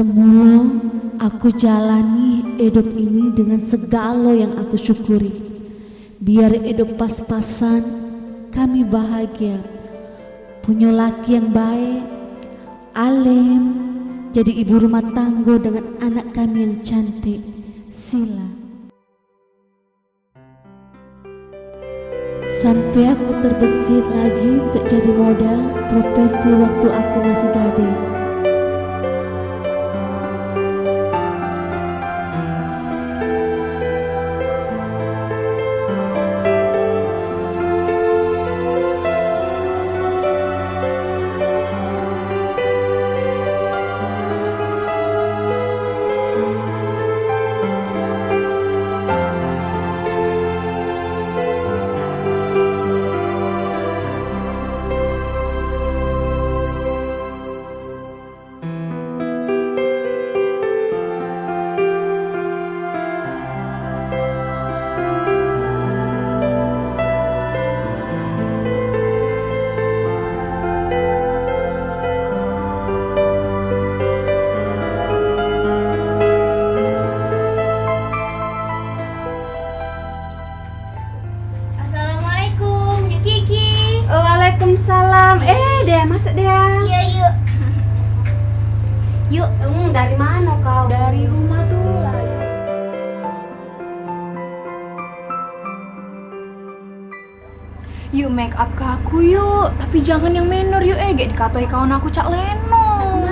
Semula aku jalani hidup ini dengan segala yang aku syukuri. Biar hidup pas-pasan, kami bahagia. Punya laki yang baik, alim, jadi ibu rumah tangga dengan anak kami yang cantik, Sila. Sampai aku terbesit lagi untuk jadi model profesi waktu aku masih gadis. Assalamualaikum, Yuk Kiki. Waalaikumsalam. Dea masuk Dea. Iya, yuk. Yuk, dari mana kau? Dari rumah tuh lah. Yuk make up ke aku yuk, tapi jangan yang menor yuk gak dikatai kawan aku Cak Leno.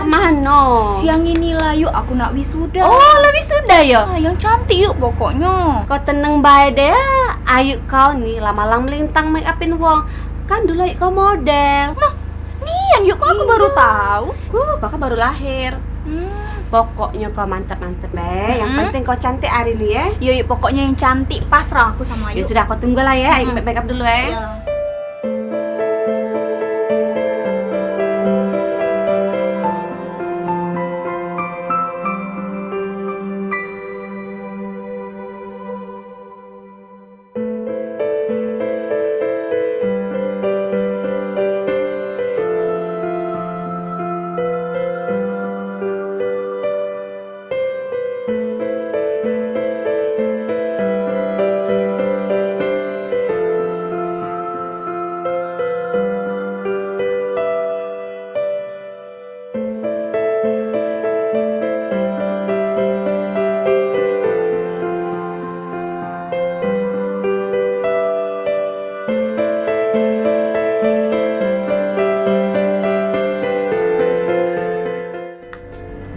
Mano? Siang ini lah yuk aku nak wisuda. Oh, lebih sudah ya. Yang cantik yuk pokoknya. Kau tenang bae Dea. Ayo kau nih lama-lama melintang make upin wong. Kan dulu ayo kau model. Nah, nian yuk kok aku baru tahu. Kakak baru lahir. Pokoknya kau mantap-mantap Yang penting kau cantik hari ini ya. Yuk pokoknya yang cantik pasrah aku sama Ya yuk. sudah kau tunggu lah ya. Ayo make up dulu ya. Iya.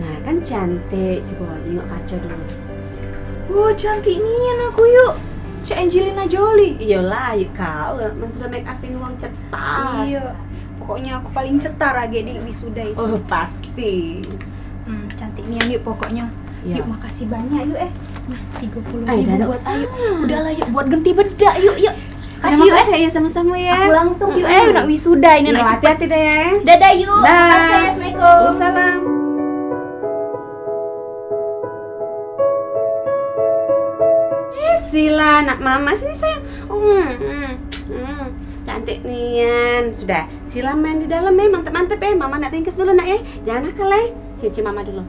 Nah kan cantik. Coba tengok kaca dulu. Oh cantik nian aku yuk. Cak Angelina Jolie. Iyalah, ayo kau sudah make upin wong cetar. Iya. Pokoknya aku paling cetar aja di wisuda itu. Oh pasti. Cantik nian yuk pokoknya. Iya. Yuk makasih banyak yuk Nah 30.000 Dah buat usah. ayo. Udahlah yuk buat ganti bedak yuk. Kasih Kasih yuk ya sama-sama ya. Aku langsung yuk nak wisuda ini nak cepet. Hati-hati deh ya. Dadah yuk. Dah. Makasih. Assalamualaikum. Salam. Sila, anak mama sini sayang. Cantik nian. Sudah, Sila main di dalam ya, mantep-mantep ya. Mama nak ringkes dulu nak ya. Jangan nakal ya. Cici mama dulu.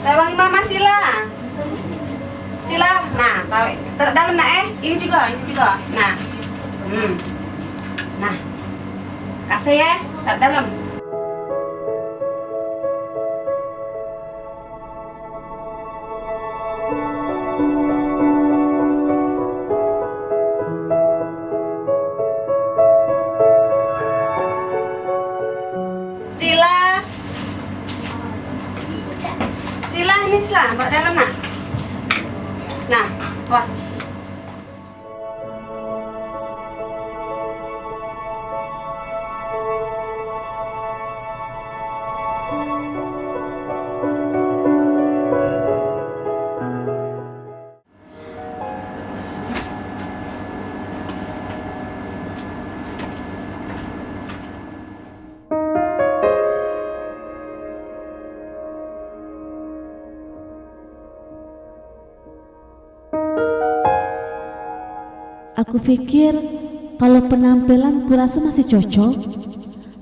Lewang mama Sila. Sila, nah, tahu dalam nak ini juga. Nah. Nah. Kasih ya, taruh dalam. Sila ini Sila, bawa dalam nak. Nah, awas. Aku pikir kalau penampilan kurasa masih cocok.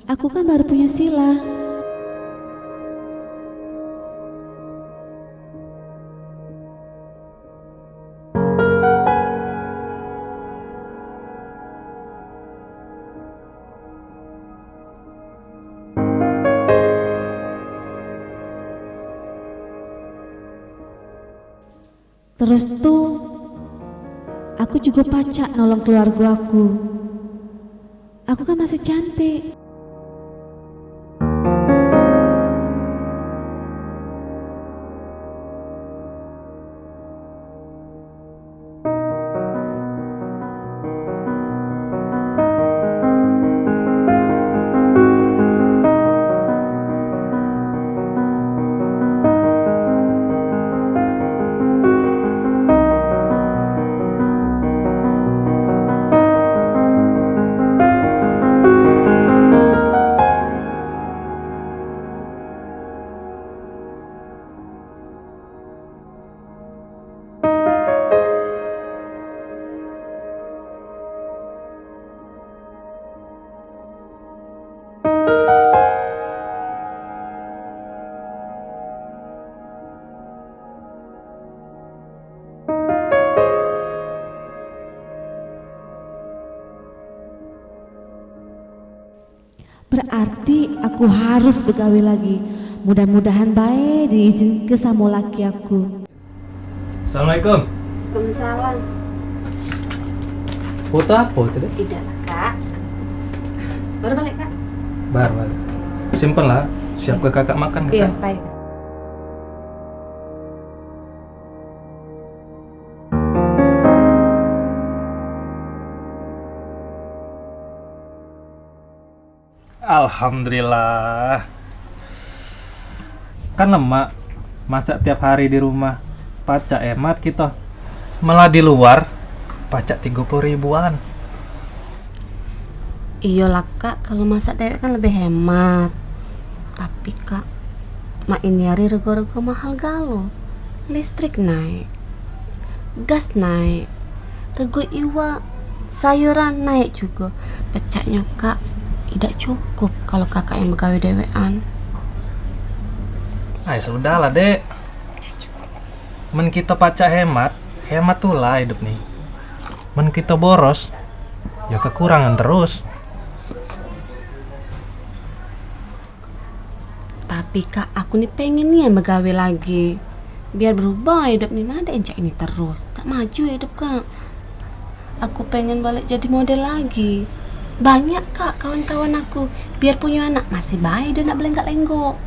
Aku kan baru punya Sila. Terus tuh aku juga pacak nolong keluarga aku. Aku kan masih cantik. Berarti aku harus begawe lagi. Mudah-mudahan baik diizin ke sama laki aku. Assalamualaikum. Waalaikumsalam. Foto apa tadi? Tidak lah kak. Baru balik kak? Baru. Simpen lah. Siap ke kakak makan Iya, kakak. baik. Alhamdulillah. Kan lemak masak tiap hari di rumah. Pacak hemat kita. Malah di luar pacak 30 ribuan. Iyalah kak, kalau masak dewek kan lebih hemat. Tapi kak, mak ini hari rego-rego mahal galo. Listrik naik, gas naik, rego iwa, sayuran naik juga. Pecaknya kak, tidak cukup kalau kakak yang begawe dewean. Ay sudahlah dek. Men kita pacak hemat tuh lah hidup nih. Men kita boros, ya kekurangan terus. Tapi kak, aku nih pengen nih yang begawe lagi. Biar berubah hidup nih, mana encak ini terus. Tak maju hidup kak. Aku pengen balik jadi model lagi. Banyak kak kawan-kawan aku. Biar punya anak masih bayi dia nak belenggak-lenggok.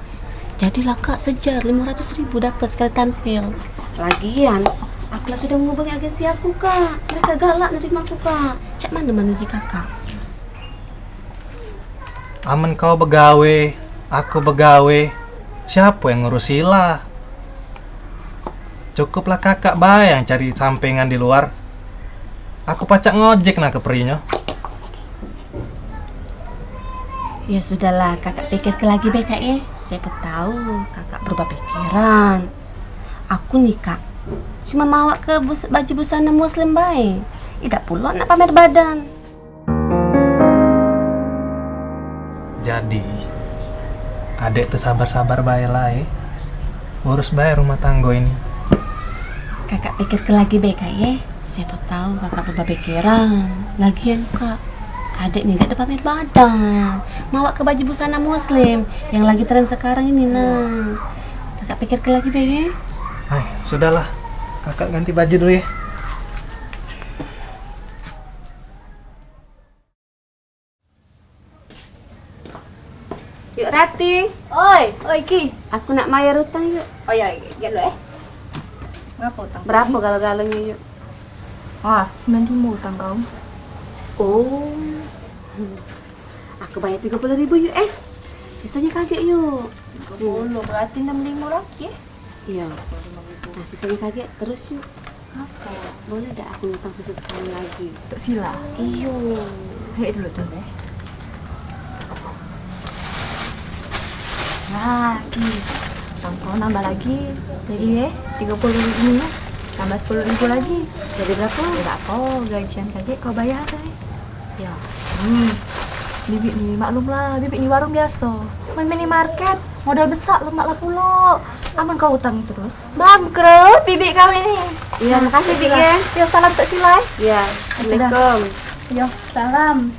Jadilah kak sejar 500 ribu dapat sekali tampil. Lagian aku lah sudah menghubungi agensi aku kak. Mereka galak nerima aku kak. Cak mana menuju kakak? Aman kau begawe, aku begawe. Siapa yang ngurus Sila? Cukuplah kakak bayang cari sampingan di luar. Aku pacak ngojek nak ke perinya. Ya sudahlah, kakak pikir lagi baik kak ya. Siapa tahu kakak berubah pikiran. Aku nih kak, cuma mawa ke baju busana muslim baik. Tidak pula nak pamer badan. Jadi, adek tuh sabar-sabar baik lah ya. Urus bayar rumah tangga ini. Kakak pikir lagi baik kak ya. Siapa tahu kakak berubah pikiran. Lagian kak, adek nih tidak ada pamer badan. Mawa ke baju busana muslim yang lagi tren sekarang ini nah. Kakak pikir lagi baik ya. Hai, sudahlah. Kakak ganti baju dulu ya. Yuk Rati. Oi Ki. Aku nak bayar utang yuk. Oh ya, ya lo Berapa utang? Berapa galau-galaunya yuk? Ah, 95 utang kau. Oh. Aku bayar 30.000 yuk Sisanya kaget yuk. 30 berarti 65 lagi ya? Iya. Nah sisanya kaget terus yuk. Apa? Boleh dah aku ngutang susu sekali lagi? Untuk Sila. Iyo. Hei dulu tuh deh. Nah, Ki. Utang kau nambah lagi. Jadi 30.000 ya. tambah 10.000 lagi. Jadi berapa? Enggak apa, gajian kaji kau bayar deh. Ya. Bibi nih maklum lah, bibi nih warung biasa. Main minimarket, modal besar lemak lah pulo. Aman kau utang terus. Bangkrut bibi kau ini. Iya, makasih Bik ya. Yo salam tak silai. Iya, Assalamualaikum. Yo salam.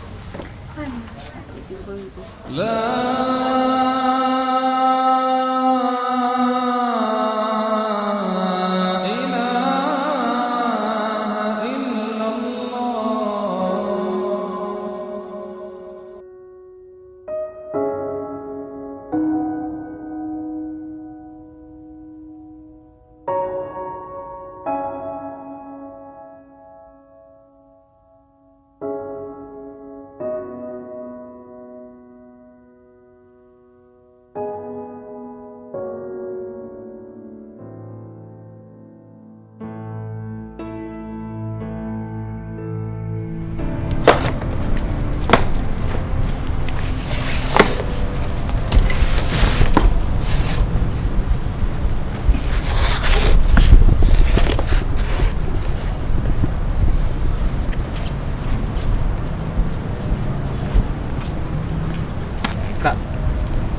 Kak,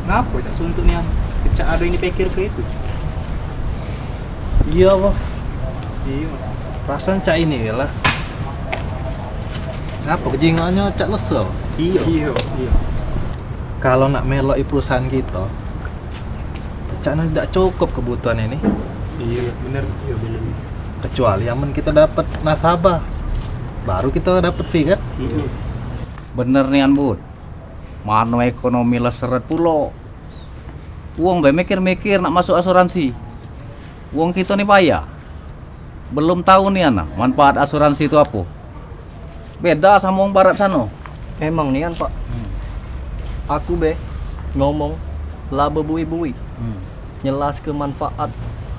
ngapa cak suntuk nih? Cak ada ini pikir ke itu. Iya, Boh. Iya. Perasaan cak ini lah. Ngapa kejingannya cak lesel? Iya. Kalau nak meloi perusahaan kita, caknya tidak cukup kebutuhan ini. Iya, bener. Kecuali aman kita dapat nasabah, baru kita dapat fee kan? Bener nian bud, mano ekonomi leseret pulo. Uang be mikir-mikir nak masuk asuransi. Uang kita nih payah. Belum tahu nih anak manfaat asuransi itu apa. Beda sama uang barat sana. Emang nian pak. Aku be ngomong laba bui-bui, nyelas ke manfaat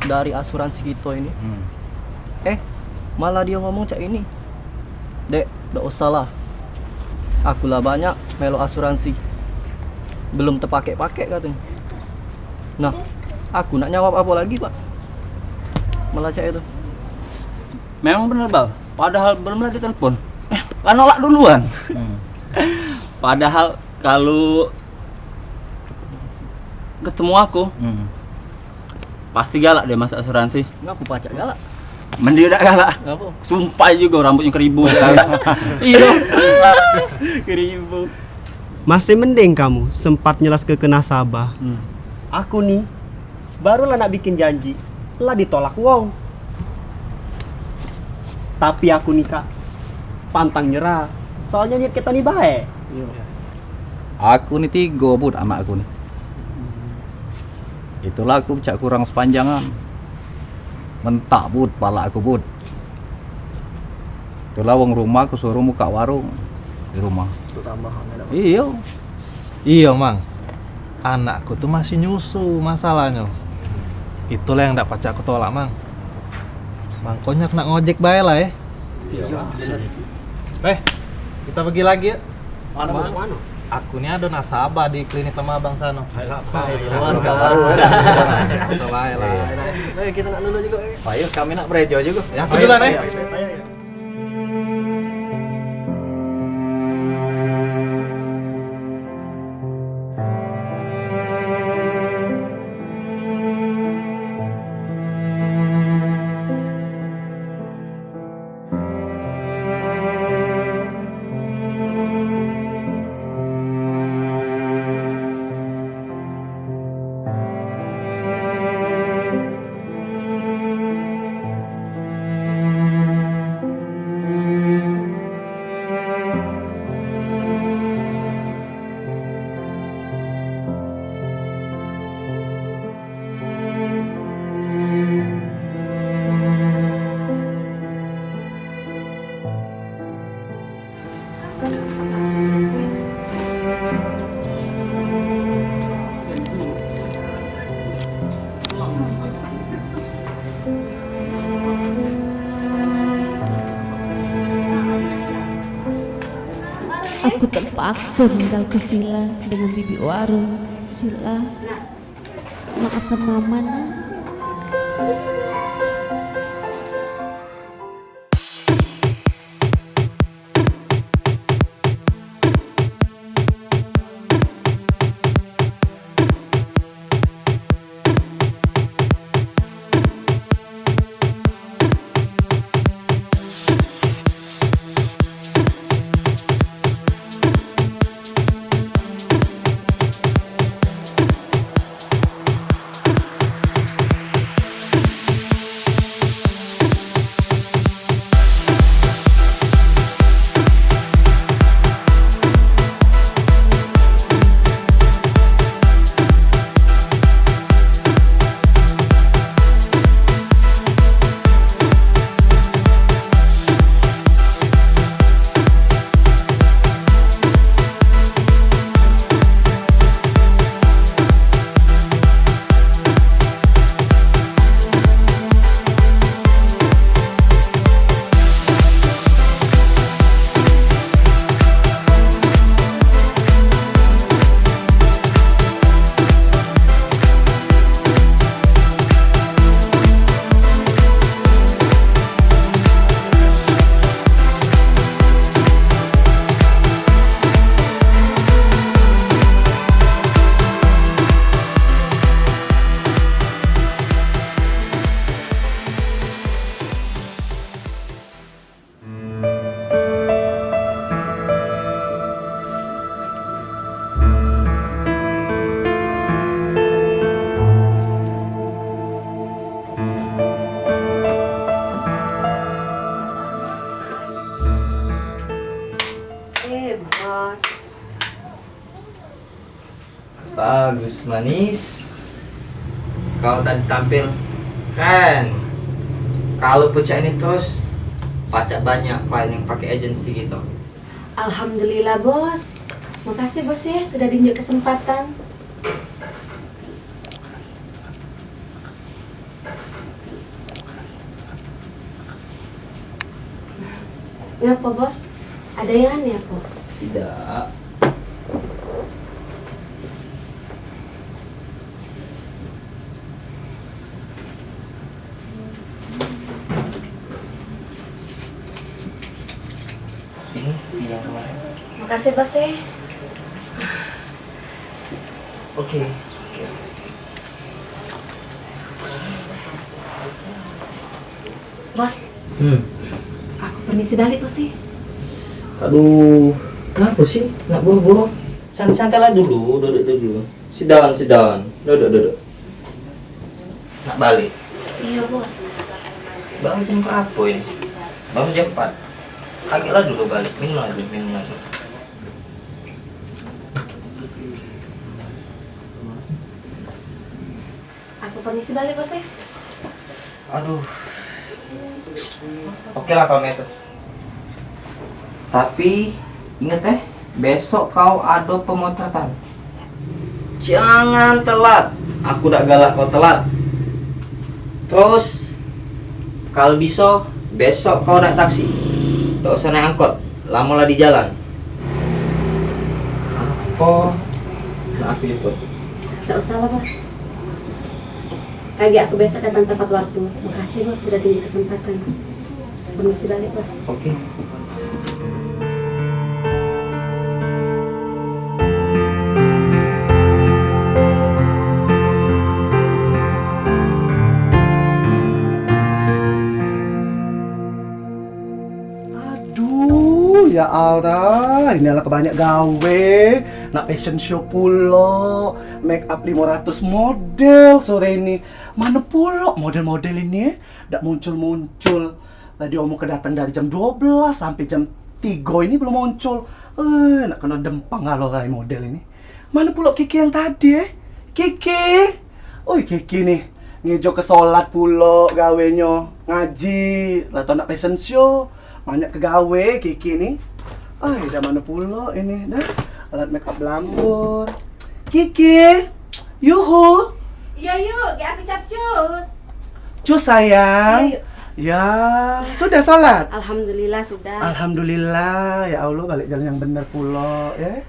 dari asuransi kita ini. Malah dia ngomong cak ini. Dek, gak usah lah. Aku lah banyak melo asuransi. Belum terpakai-pakai katanya. Nah, aku nak jawab apa lagi, Pak? Malah cak itu. Memang bener bal. Padahal belum lagi telepon. Lah nolak duluan. Padahal kalau ketemu aku, pasti galak dia masuk asuransi. Ngaku pacak galak. Mending udah galak. Ngapa? Sumpah juga rambutnya keribu. Iya. Keribu. Masih mending kamu sempat nyelas ke nasabah. Aku nih barulah nak bikin janji, lah ditolak wong. Tapi aku nih kak pantang nyerah. Soalnya niat kita nih baik. Aku nih 3 bud anak aku nih. Itulah aku cak kurang sepanjangan. Mentak bud pala aku bud. Itulah wong rumah aku suruh buka warung di rumah. Untuk tambahan. Iya. Iya, Mang. Anakku tuh masih nyusu masalahnya. Itulah yang dapat cak aku tolak, Mang. Mang konyak nak ngojek bae lah ya. Iya. Kita pergi lagi ya. Mana? Aku nih ada nasabah di klinik Tema Abang sana. Selain lah. Kita nak dulu juga. Ayo kami nak berejo juga. Ya, aku duluan ya. Aku terpaksa tinggal ke villa dengan bibi warung. Sila, maafkan mama nak. Manis. Kau tadi tampil keren. Kalau pucak ini terus pacak banyak klien yang pakai agensi gitu. Alhamdulillah bos. Makasih bos ya sudah ditunjuk kesempatan. Ngapa bos? Ada yang aneh apa? Tidak. Ini fee yang kemarin. Makasih bos ya. Oke. Bos, aku permisi balik bos ya. Aduh, kenapa sih? Nak buru-buru? Santai-santai lah dulu, duduk dulu. Sit down. Duduk. Nak balik? Iya bos. Bangun jam berapa ini? Bangun jam 4. Kagetlah dulu balik, minum lagi. Aku permisi balik bos ya. Aduh. Oke lah kalau itu. Tapi inget besok kau ada pemotretan. Jangan telat. Aku udah galak kau telat. Terus kalau bisa besok kau naik taksi. Gak usah naik angkot. Lama lah di jalan. Apa? Maaf Liput. Gak usah lah bos. Kagak aku besok datang tepat waktu. Makasih bos sudah tunjuk kesempatan. Permisi balik bos. Oke. Aduh, ya Allah, inilah kebanyak gawe. Nak fashion show pulo, make up 500 model sore ini. Mana pulo model-model ini? Dak muncul-muncul. Tadi omong kedatang dari jam 12 sampai jam 3 ini belum muncul. Nak kena dempang kalau kayak model ini. Mana pulo Kiki yang tadi Kiki? Oi Kiki nih, ngejo ke sholat pulo gawenyo. Ngaji, lah nak fashion show. Banyak kegawe Kiki nih. Ay, dah mana pulo ini dah. Alat make up lambur. Kiki, yuhu. Iya yuk, kayak aku capcus. Cus sayang. Iya, yuk. Ya, sudah sholat. Alhamdulillah sudah. Alhamdulillah, ya Allah balik jalan yang benar pulo ya.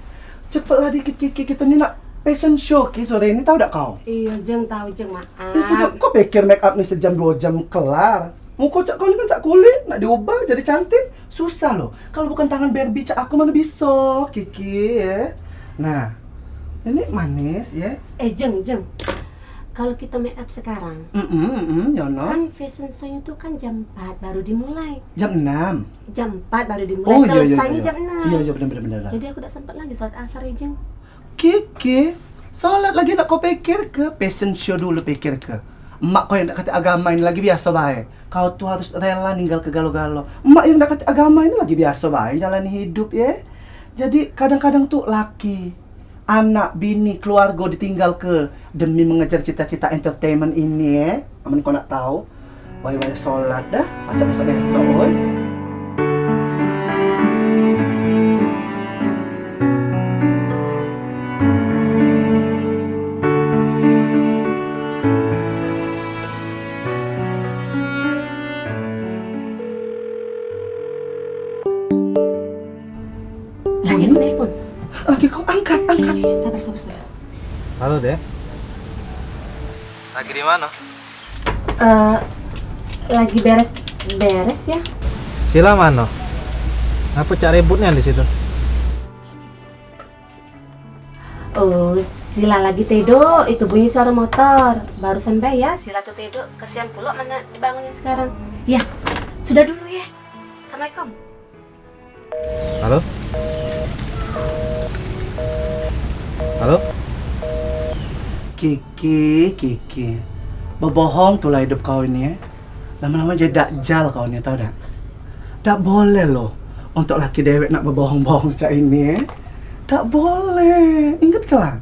Cepatlah dikit Kiki, kita ni nak fashion show Ki sore ini, tahu tak kau? Iya, jeng tahu jeng maaf. Ya sudah, kau pikir make up ni sejam 2 jam kelar? Muka cak kau ni kan cak kulit, nak diubah jadi cantik susah loh. Kalau bukan tangan Barbie cak aku mana bisa Kiki ya. Nah, ini manis ya. Jeng. Kalau kita make up sekarang, Yono. kan fashion show-nya tuh kan jam 4 baru dimulai. Jam 6. Jam 4 baru dimulai, Oh iya. selesainya jam 6. Iya benar. Jadi aku udah sempat lagi sholat asar ya, Jeng. Kiki, sholat lagi nak kau pikir ke? Fashion show dulu pikir ke? Emak kau yang nak kata agama ini lagi biasa baik. Kau tuh harus rela ninggal ke galo-galo. Emak yang nak kata agama ini lagi biasa baik jalani hidup ya. Jadi kadang-kadang tuh laki, anak, bini, keluarga ditinggal ke demi mengejar cita-cita entertainment ini ya. Aman kau nak tahu? Wai-wai sholat dah, baca besok-besok oi. Lagi nelpon. Oke, kau angkat. Sabar. Halo, Dek. Lagi di mana? Lagi beres ya. Sila mana? Apa cak ributnya di situ? Oh, Sila lagi tidur, itu bunyi suara motor. Baru sampai ya, Sila tuh tidur. Kasihan pula mana dibangunin sekarang. Ya, sudah dulu ya. Assalamualaikum. Halo? Halo? Kiki. Berbohong tuh lah hidup kau ini ya. Lama-lama jadi dakjal kau ini, tahu tak? Tak boleh loh untuk laki dewek nak berbohong-bohong cak ini ya. Tak boleh. Ingat ke lah?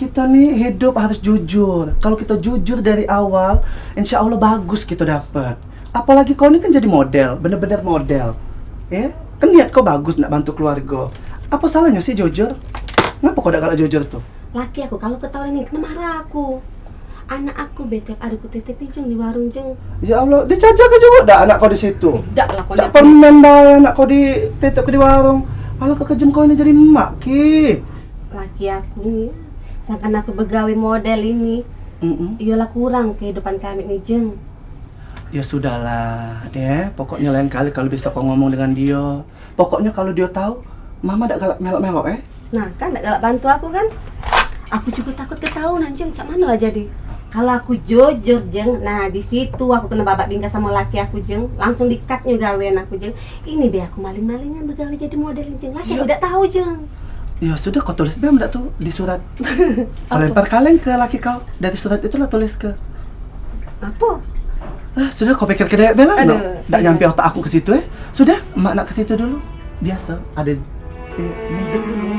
kita nih hidup harus jujur. Kalau kita jujur dari awal, insya Allah bagus kita dapat. Apalagi kau ini kan jadi model, bener-bener model. Ya, kan niat kau bagus nak bantu keluarga. Apa salahnya sih jujur? Ngapa kau gak jujur tuh? Laki aku kalau ketahuan ini kena marah aku. Anak aku betep adukku titip jeng di warung jeng. Ya Allah, dicaca ke juga dah anak kau di situ. Tidak lah kau Cak permen bayar anak kau di tetep ke di warung. Malah kekejem kau ini jadi emak ki. Laki aku nih, sangkan aku begawe model ini. Iyalah kurang kehidupan kami nih jeng. Ya sudahlah, ya. Pokoknya lain kali kalau bisa kau ngomong dengan dia. Pokoknya kalau dia tahu, Mama tak galak melok-melok Nah kan gak galak bantu aku kan. Aku juga takut ketahuan jeng, cak mana lah jadi. Kalau aku jujur jeng, nah di situ aku kena babak bingkas sama laki aku jeng, langsung dikatnya gawean aku jeng. Ini be aku maling-malingan begawe jadi model jeng, laki aku udah tahu jeng. Ya sudah, kau tulis biar tuh di surat. Kau lempar kaleng ke laki kau. Dari surat itulah tulis ke. Apa? Sudah kau pikir ke dek bela? Aduh, Nggak iya. nyampe otak aku ke situ ya. Sudah, emak nak ke situ dulu. Biasa ada meja dulu.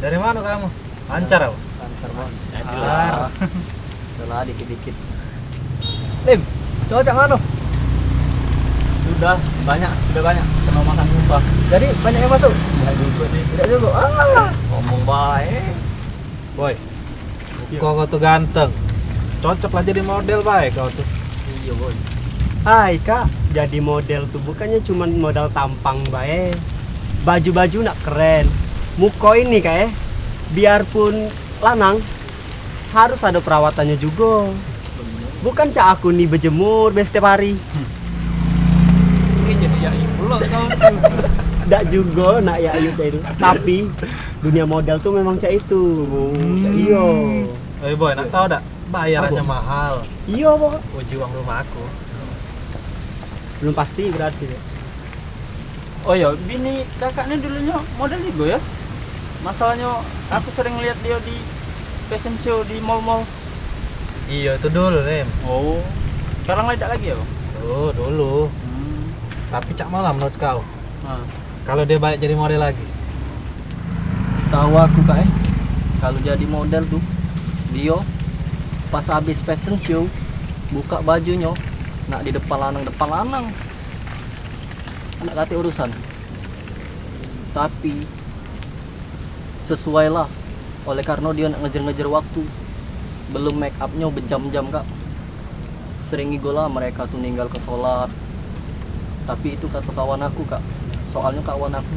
Dari mana kamu? Lancar aku. Lancar bos. Lancar. Udah dikit-dikit. Lim, coba cak mana? Sudah banyak. Kena makan mumpah. Jadi banyak yang masuk? Tidak juga. Ngomong baik. Boy, kau tuh ganteng. Cocok lah jadi model baik kau tuh. Iya boy. Hai kak, jadi model tuh bukannya cuma modal tampang bae. Baju-baju nak keren. Muka ini kayak biarpun lanang harus ada perawatannya juga. Bukan cak aku nih berjemur setiap hari. Ini jadi ya pula kau. Nggak juga nak ya ayo cak itu. Tapi dunia model tuh memang cak itu. Cak iyo. Oi boy, nak tahu dak? Bayarannya mahal. Iya pokok. Uji uang rumah aku. Belum pasti berarti ya. Oh iya, bini kakaknya dulunya model juga ya? Masalahnya aku sering lihat dia di fashion show di mall-mall. Iya itu dulu Lem. Oh, sekarang tidak lagi ya? Bang? Oh dulu. Tapi cak malah menurut kau? Nah, Kalau dia balik jadi model lagi? setahu aku kak kalau jadi model tuh dia pas habis fashion show buka bajunya nak di depan lanang anak kati urusan. Tapi sesuai lah oleh karena dia nak ngejar-ngejar waktu, belum make upnya berjam-jam kak. Sering igola mereka tuh ninggal ke sholat. Tapi itu kata kawan aku kak, soalnya kawan aku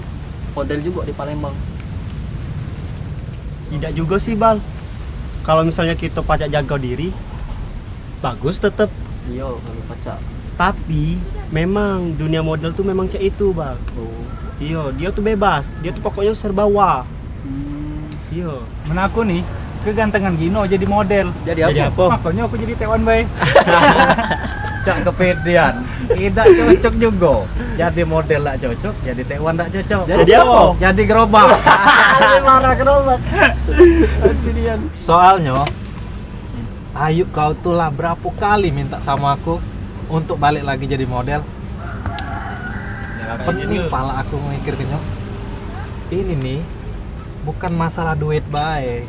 model juga di Palembang. Tidak juga sih Bal. Kalau misalnya kita pajak jaga diri, bagus tetap. Iya kalau pacak. Tapi memang dunia model tuh memang cek itu Bal. Oh. Iya, dia tuh bebas. Dia tuh pokoknya serba wah. Iya. Men aku nih kegantengan Gino jadi model. Jadi Jadi apa? apa? Makanya aku jadi Taiwan bay. Cak kepedean. Tidak cocok juga. Jadi model tak cocok, jadi Taiwan tak cocok. Jadi apa? Jadi gerobak. Marah kenapa? Soalnya Ayu kau tuh lah berapa kali minta sama aku untuk balik lagi jadi model. Pening pala aku mikir kenyok. Ini nih bukan masalah duit baik.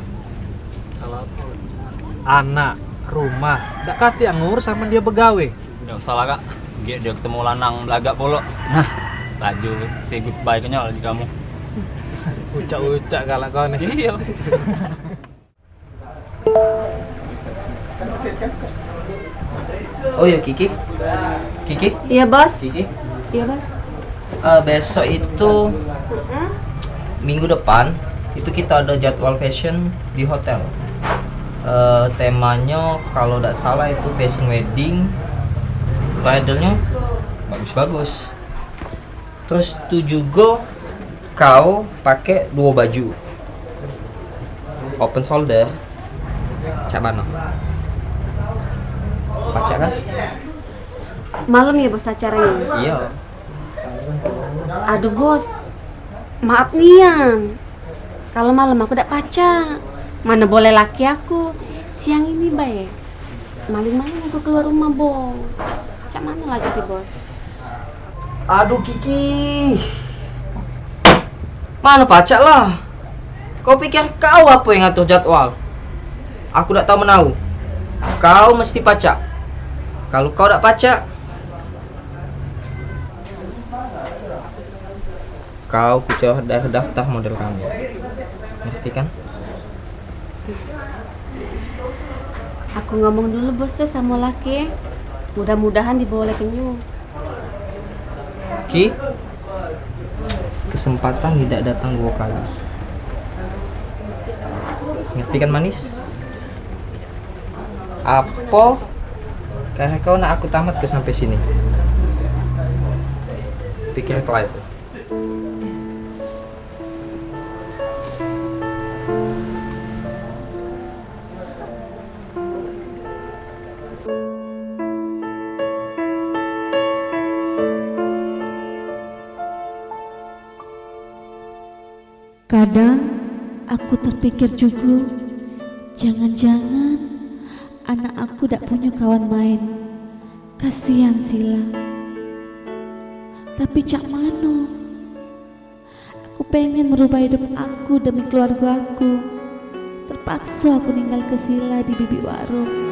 Salah apa? Anak, rumah, gak kati yang ngurus sama dia begawe. Nggak usah lah kak, dia ketemu lanang belagak polo. Nah, laju say goodbye kenyal lagi kamu. Ucak-ucak galak kau nih. Iya. Oh ya Kiki, Iya bos. Kiki. Iya bos. Besok itu minggu depan itu kita ada jadwal fashion di hotel. Temanya kalau tidak salah itu fashion wedding. Bridalnya bagus-bagus. Terus itu juga kau pakai 2 baju open shoulder. Cak mana? Pacak kan? Malam ya bos acaranya? Iya. Aduh bos, maaf nian. Kalau malam aku tidak pacak. Mana boleh laki aku. Siang ini baik. Maling-maling aku keluar rumah bos. Cak mana lagi di bos? Aduh Kiki. Mana pacak lah. Kau pikir kau apa yang ngatur jadwal? Aku tak tahu menau. Kau mesti pacak. Kalau kau tak pacak, kau kucau dari daftar model kami. Ngerti kan? Aku ngomong dulu bosnya sama laki. Mudah-mudahan dibawa oleh Kenyu. Ki, kesempatan tidak datang 2 kali. Ngerti kan manis? Apa? Karena kau nak aku tamat ke sampai sini. Pikir kau itu. Kadang aku terpikir juga, jangan-jangan anak aku tak punya kawan main. Kasihan Sila. Tapi cak mano? Aku pengen merubah hidup aku demi keluarga aku. Terpaksa aku tinggal ke Sila di bibi warung.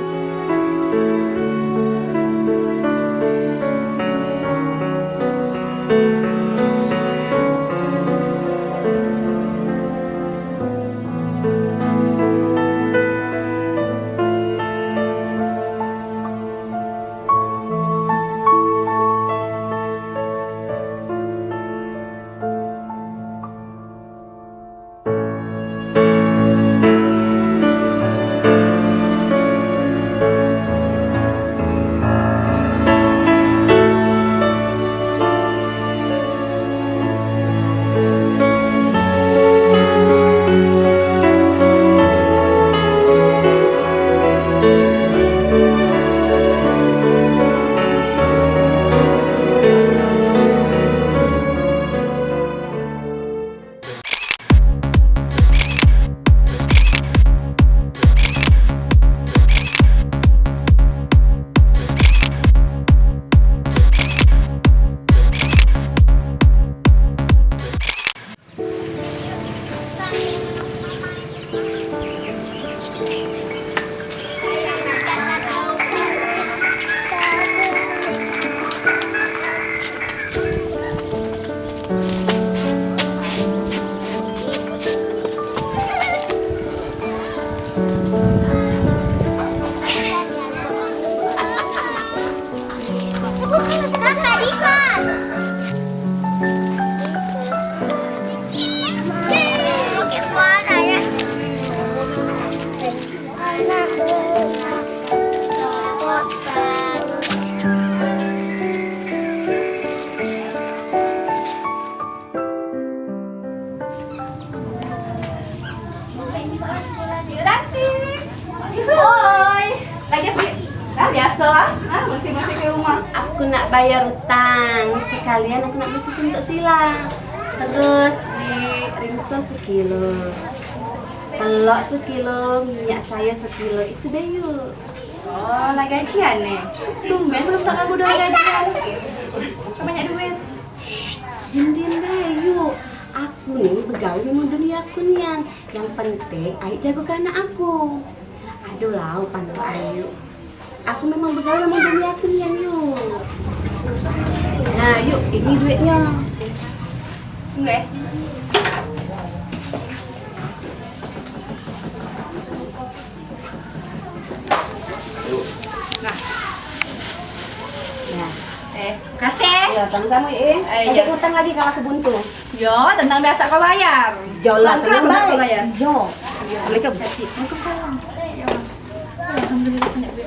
Aku nak bayar utang, sekalian aku nak beli susu untuk Sila. Terus di ringso 1 kilo, telok 1 kilo, minyak saya 1 kilo, itu deh yuk. Oh, lagi gajian nih. Tumben belum tak kamu udah gajian. Banyak duit. Diam-diam deh yuk. Aku nih begawe memang demi aku nian. Yang penting Ayu jagokan anak aku. Aduh lau pantu Ayu. Aku memang begawe memang demi aku nian yuk. Nah yuk, ini duitnya. Tunggu ya. Kasih. Ya, sama-sama ya. Iya. Utang lagi kalau aku buntu. Yo, tentang biasa kau bayar. Jolah, Kenapa baik. kau bayar? Jo. Waalaikumsalam. Alhamdulillah banyak duit.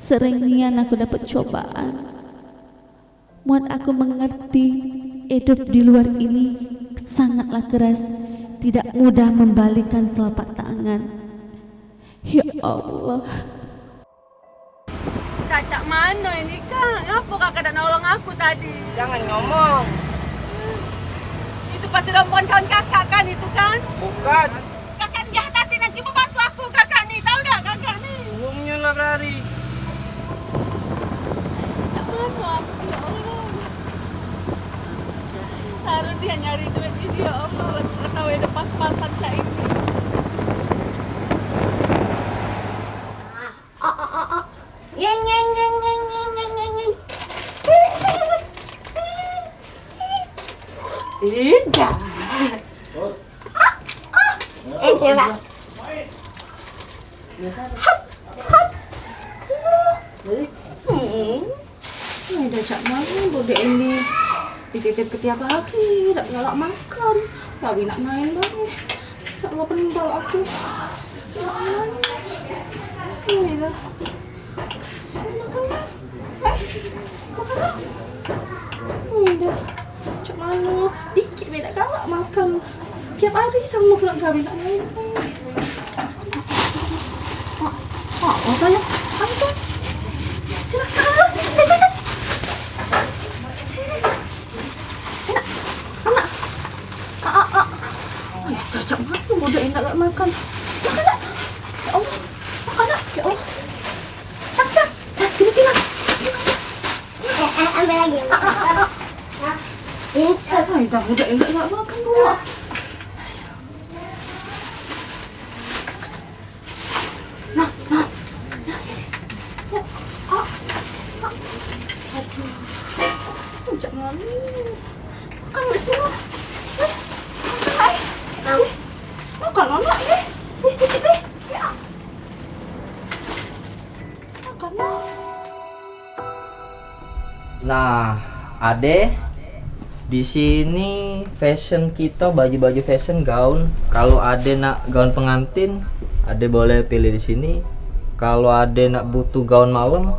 Sering nian aku dapat cobaan. Muat aku mengerti hidup di luar ini sangatlah keras, tidak mudah membalikan telapak tangan. Ya Allah. Kakak mana ini kak? Ngapa kakak tak nolong aku tadi? Jangan ngomong. Itu pasti rombongan kawan kakak kan itu kan? Bukan. Kakak jahat hati dan cuma bantu aku kakak nih, tahu nggak kakak nih? Umumnya lah berari. Tak malu aku ya Allah. Seharusnya dia nyari duit ini ya Allah. Nggak tahu ada pas-pasan cak ini. Nyeng nyeng nyeng nyeng nyeng nyeng nyeng nyeng. Ida. Coba. Udah cak mana bodek ini dikecet ketiap hari, tak ngelak makan, tapi nak main banget. Tak mau peninggal aku. Ini lah. Udah, cak mana? Dikit beda galak makan. Tiap hari sama keluarga beda main. Oh saya, Anton. Silakan. Sini. Anak. Cacak banget bodoh enak gak makan. Makan nak. Ya Allah. Makan nak. Ya Allah. Cak. Dah, sini tinggal. Ambil lagi. Dah, bodoh enak gak makan pula. Nah. Aduh. Jangan. Makan kat sini. Makan anak ni. Ya. Makan nak. Nah, Ade, di sini fashion kita baju-baju fashion gaun. Kalau Ade nak gaun pengantin, Ade boleh pilih di sini. Kalau Ade nak butuh gaun malam,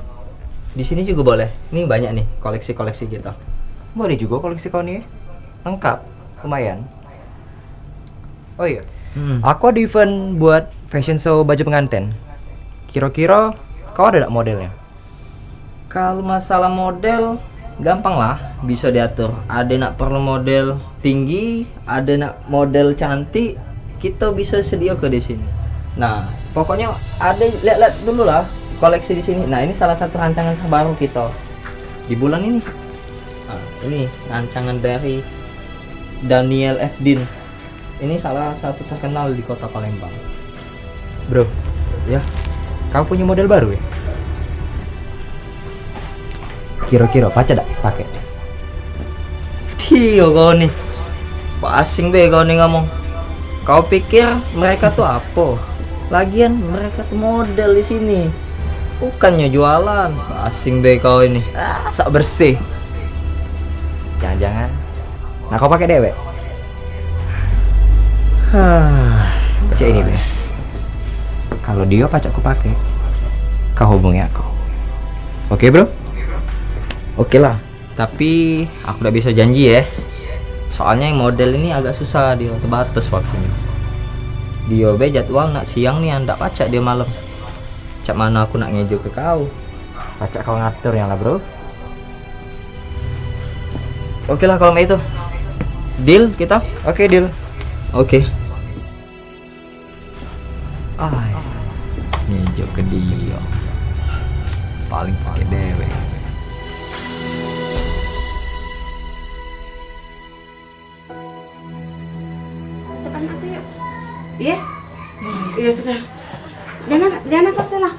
di sini juga boleh. Ini banyak nih koleksi-koleksi kita. Boleh juga koleksi kau nih. Lengkap, lumayan. Oh iya, aku ada event buat fashion show baju pengantin. Kira-kira kau ada tak modelnya? Kalau masalah model, gampang lah, bisa diatur. Ada nak perlu model tinggi, ada nak model cantik, kita bisa sedia ke di sini. Nah, pokoknya ada lihat-lihat dulu lah koleksi di sini. Nah, ini salah satu rancangan terbaru kita di bulan ini. Nah, ini rancangan dari Daniel F. Din. Ini salah satu terkenal di kota Palembang. Bro, ya, kau punya model baru ya? Kira-kira pacar tak pakai? Dio kau nih, asing be kau nih ngomong. Kau pikir mereka tuh apa? Lagian mereka tuh model di sini, bukannya jualan. Asing be kau ini, Sak bersih. Jangan-jangan, nah kau pakai dewek? Cek ini be. Kalau dia pacakku pakai, kau hubungi aku. Oke bro? oke lah. Tapi aku udah bisa janji ya. Soalnya yang model ini agak susah, dia terbatas waktunya. Dia be jadwal nak siang nih, anda pacak dia malam. Cak mana aku nak ngejo ke kau? Pacak kau ngatur yang lah bro. Oke lah kalau itu. Deal kita? Oke deal. Oke. Ngejo ke dia. Paling pakai dewek. Depan aku yuk. Iya? Iya sudah. Jangan apa salah.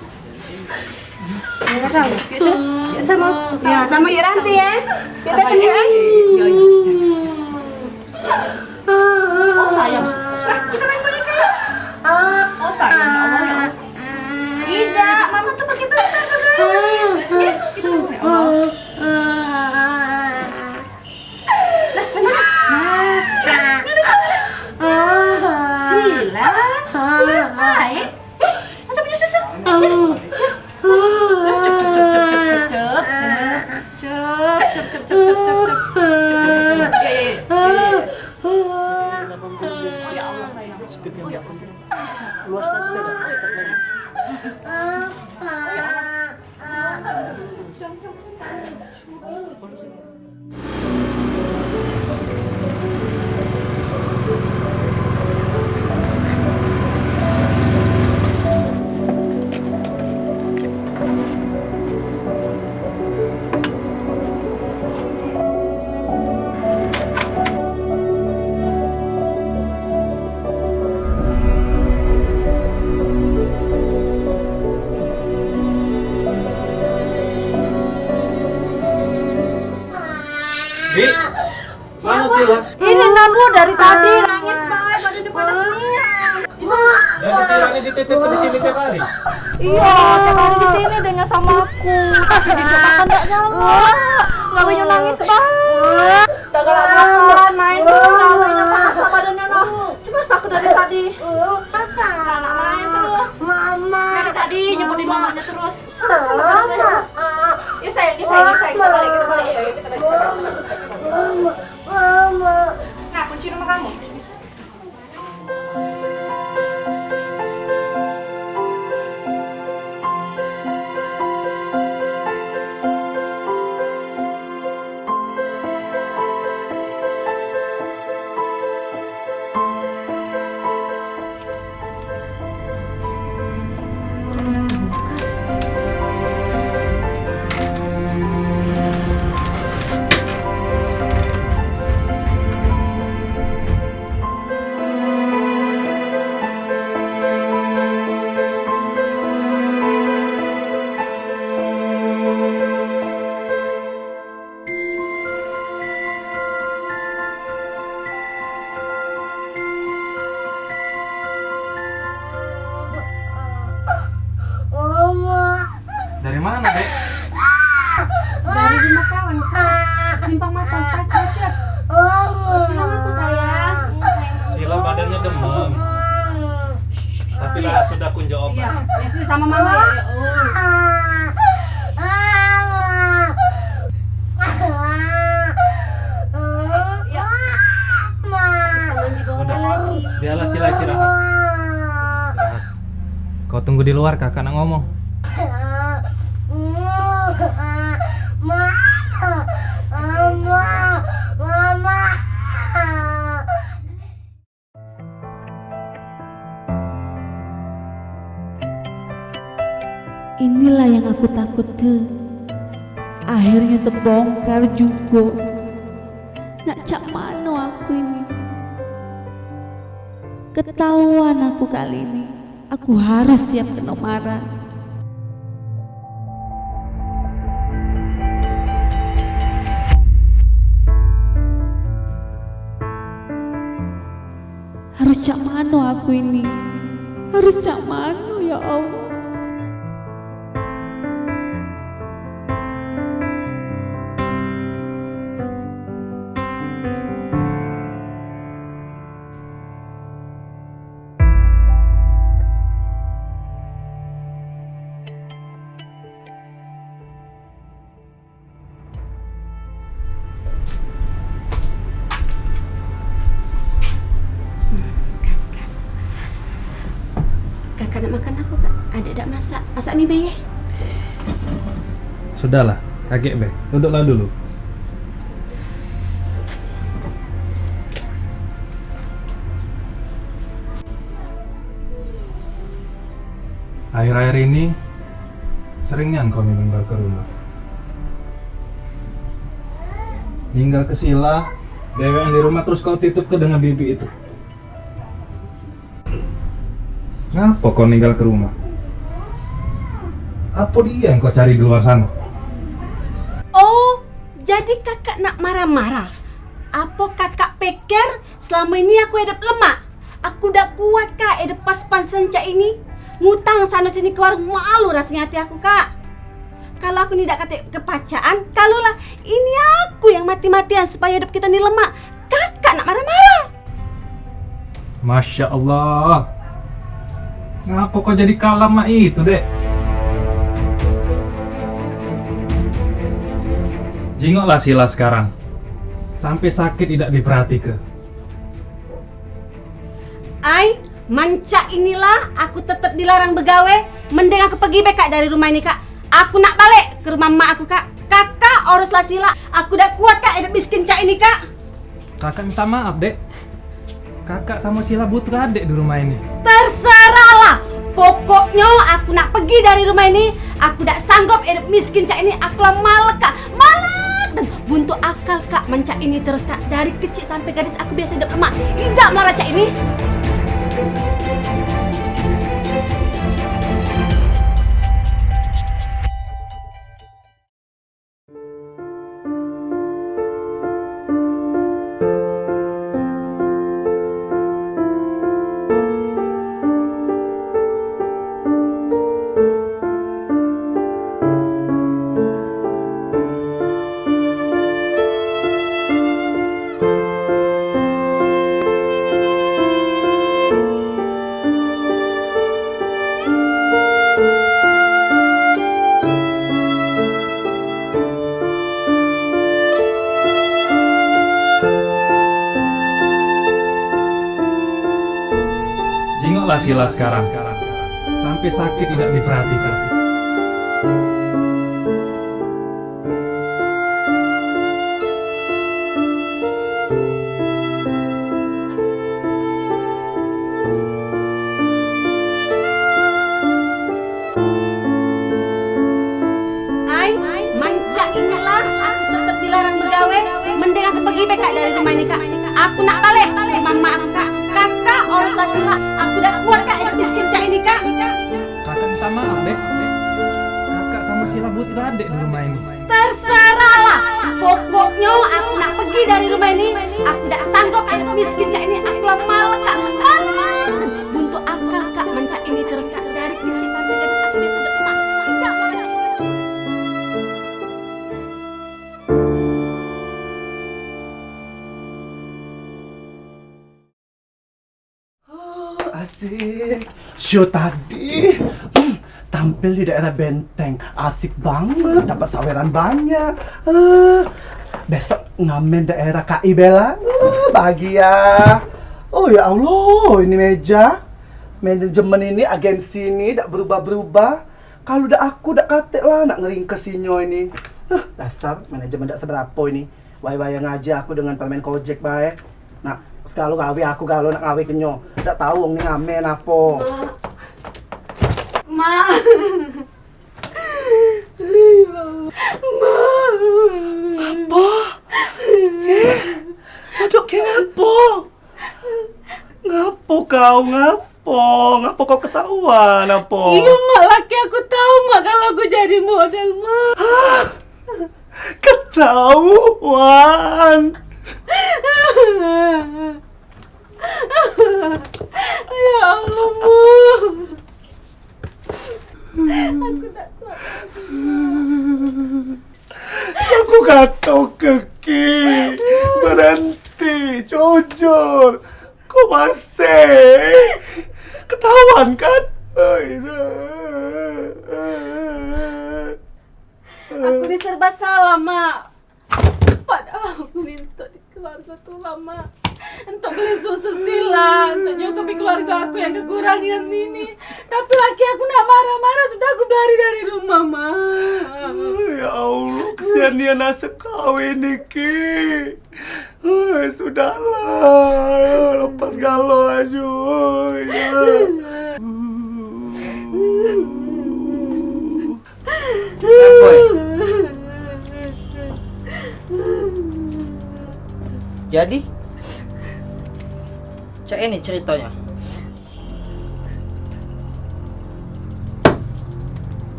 Sama. Yuk sama. Ya, sama yuk Ranti ya. Kita tunggu ya. Oh sayang. Oh sayang ya Allah ya. Tidak, mama tuh pakai bentar kan. Kita tunggu ya Allah. Sila baik. Anda punya susu. Cuk. Di, mana Sila? Ini Nabu dari tadi nangis banget, badannya panas nih. Jadi Sila ini dititip di sini tiap hari. Iya, tiap hari di sini dengan sama aku. Tapi dicoba kan enggak nyala. Gawenya nangis banget. Tak galak makan, main dulu gawenya panas badannya noh. Cuma aku dari tadi. Galak main terus. Mama. Dari tadi nyebutin mamanya terus. Yuk sayang, kita balik. Ayo kita balik. Nah, kunci rumah kamu. Dari mana, Dek? Dari rumah kawan, simpang matang pacet. Silang aku sayang. Sila badannya demam. Tapi lah sudah kunjung obat. Iya, ya sudah sama mama ya. Udah, biarlah Sila istirahat. Kau tunggu di luar, kakak nak ngomong. Inilah yang aku takut ke. Akhirnya terbongkar juga. Nak cak mano aku ini. Ketahuan aku kali ini. Aku harus siap kena marah. Harus cak mano aku ini. Harus cak mano ya Allah. Kakak nak makan apa, Kak? Adik masak mie be. Sudahlah, kakek be. Duduklah dulu. Akhir-akhir ini seringnya kau meninggal ke rumah. Tinggal ke Sila, dewean di rumah terus kau titip ke dengan bibi itu. Ngapa kau ninggal ke rumah? Apa dia yang kau cari di luar sana? Oh, jadi kakak nak marah-marah? Apa kakak pikir selama ini aku hidup lemah? Aku udah kuat, Kak, hidup pas-pas senja ini. Ngutang sana sini ke warung, malu rasanya hati aku, Kak. Kalau aku tidak kata kepacaan, kalaulah ini aku yang mati-matian supaya hidup kita ini lemah, kakak nak marah-marah? Masya Allah. Ngapa kau jadi kalah mak itu, Dek? Jingoklah Sila sekarang. Sampai sakit tidak diperhatikan. Ai, manca inilah aku tetap dilarang begawe. Mending aku pergi be Kak dari rumah ini Kak. Aku nak balik ke rumah mak aku Kak. Kakak uruslah Sila. Aku dah kuat Kak hidup miskin Cak ini Kak. Kakak minta maaf, Dek. Kakak sama Sila butuh adik di rumah ini. Terserahlah. Pokoknya aku nak pergi dari rumah ini. Aku tak sanggup hidup miskin Cak ini. Aku lah malek Kak. Malek dan buntu akal Kak mencak ini terus Kak. Dari kecil sampai gadis aku biasa hidup lemah. Tidak marah Cak ini. Jingoklah Sila sekarang. Sampai sakit tidak diperhatikan. Ai, manca inilah aku tetap dilarang begawe. Mending aku pergi be Kak dari rumah ini Kak. Aku nak balik ke rumah mak aku Kak. Kakak uruslah Sila. Aku dah kuat Kak hidup miskin Cak ini Kak. Kakak minta maaf, Dek. Kakak sama Sila butuh adik di rumah ini. Terserahlah. Pokoknya aku nak pergi dari rumah ini. Aku tak sanggup hidup miskin Cak ini. Aku lah malek Kak. Malek. Buntu akal Kak mencak ini terus Kak. Dari kecil sampai gadis aku biasa hidup lemah. Tidak marah Cak ini. Asik. Show tadi tampil di daerah Benteng. Asik banget, dapat saweran banyak. Besok ngamen daerah KI Bella. Bahagia. Oh ya Allah, ini meja. Manajemen ini, agensi ini tak berubah-berubah. Kalau udah aku dak katek lah nak ngeringkesinyo ini. Dasar manajemen tak seberapa ini. Waya-waya ngaji aku dengan permen kojek bae. Nah, sekali gawe aku galau nak gawe kenyo. Tak tahu wong ni ngamen apa. Ma. Apa? Aduh, ke ngapo? Ngapo kau, ngapo? Ngapo kau ketahuan, apa? Iya mak, laki aku tahu mak kalau aku jadi model mak. Ketahuan? Ya Allah mak. Aku tak kuat. Aku kata keki berhenti, jujur. Kok masih ketahuan kan? Aku diserba salah mak. Padahal aku minta di keluarga tuh lama untuk beli susu Sila, untuk nyukupi keluarga aku yang kekurangan ini. Tapi laki aku nak marah-marah, sudah aku lari dari rumah mak. Ya Allah, kesian dia nasib kau ini, Ki. Sudahlah, lepas galau aja. Jadi Cak ini ceritanya.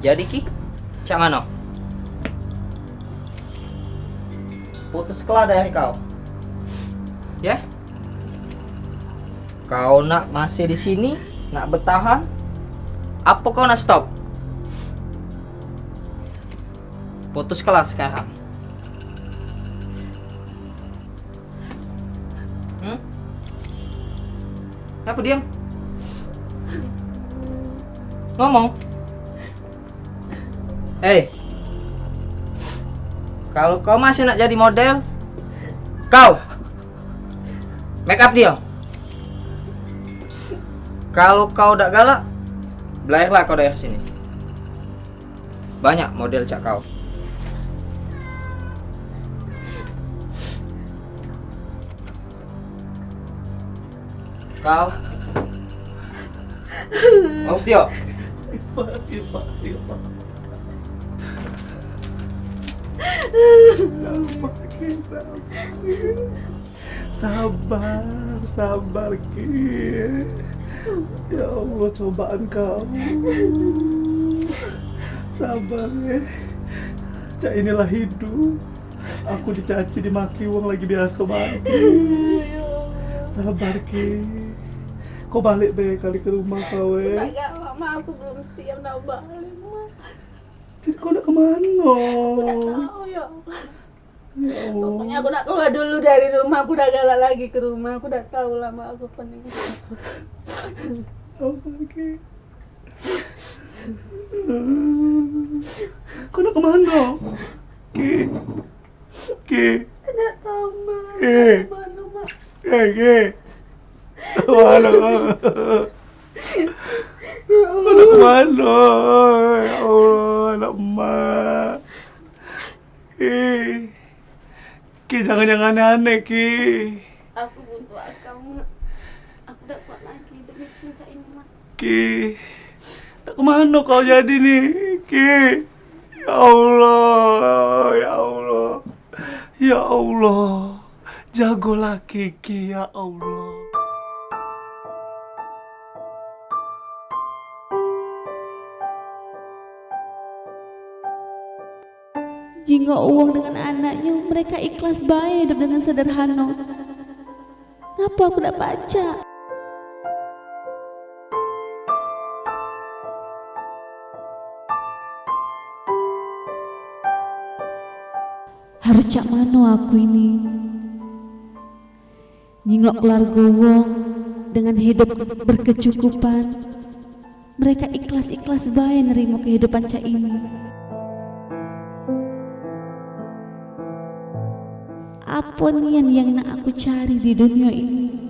Jadi Ki, Cak mana? Putus kelah dari kau. Ya? Kau nak masih di sini? Nak bertahan? Apa kau nak stop? Putus kelas sekarang. Apa diam? Ngomong. Hei, kalau kau masih nak jadi model, kau make up dia. Kalau kau udah galak, belayarlah kau daerah sini. Banyak model cak kau. Kau mau Tio? Sabar Ki. Ya Allah, cobaan kamu. Sabar ya. Cak, inilah hidup. Aku dicaci, dimaki, uang lagi biasa mati. Sabar Ki. Kau balik be kali ke rumah kau Enggak, Mama, aku belum siap nak balik, Ma. Jadi kau nak kemana? Aku tak tahu ya. Ya Allah. Pokoknya aku nak keluar dulu dari rumah. Aku udah galak lagi ke rumah. Aku udah tahu lama aku pening. Sabar Ki. Kau nak kemana? Ki. Tidak tahu, Ma. Mana, Ma? Ki. Mana? Mana kemana? Ya Allah, anak emak. Ki, jangan aneh, Ki. Aku butuh akang, Ma. Aku udah kuat lagi demi sejak ini, Ma. Ki, nak kemana kau jadi nih, Ki? Ya Allah, ya Allah, ya Allah, jagolah Kiki, ya Allah. Jika uang dengan anaknya, mereka ikhlas baik hidup dengan sederhana. Ngapa aku tak baca? Harus cak mano aku ini? Nyingok keluarga wong dengan hidup berkecukupan. Mereka ikhlas-ikhlas baik nerima kehidupan cak ini. Apa nian yang nak aku cari di dunia ini?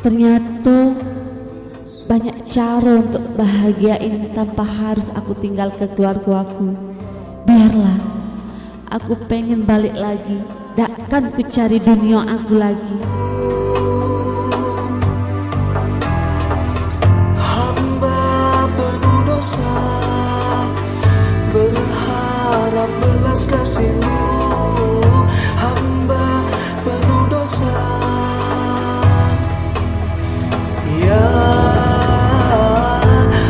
Ternyata banyak cara untuk bahagiain tanpa harus aku tinggal ke keluarga aku. Biarlah, aku pengen balik lagi. Takkan ku cari dunia aku lagi. Hamba penuh dosa, berharap belas kasih-Mu. Hamba penuh dosa, ya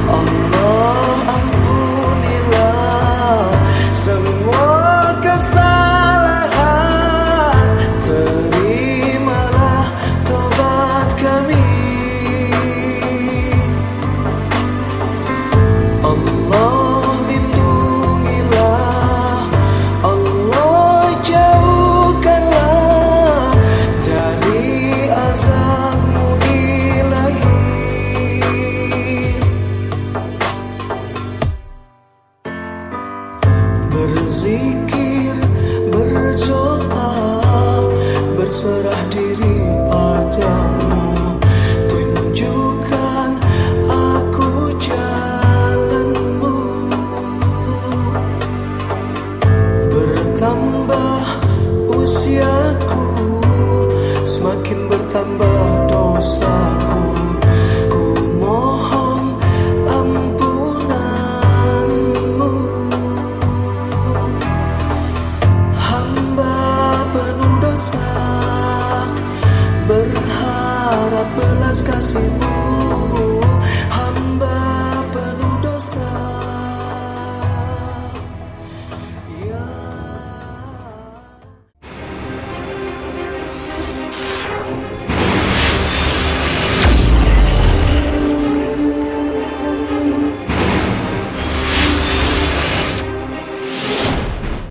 Allah, ampunilah semua kesalahan. Terimalah usiaku, semakin bertambah dosa.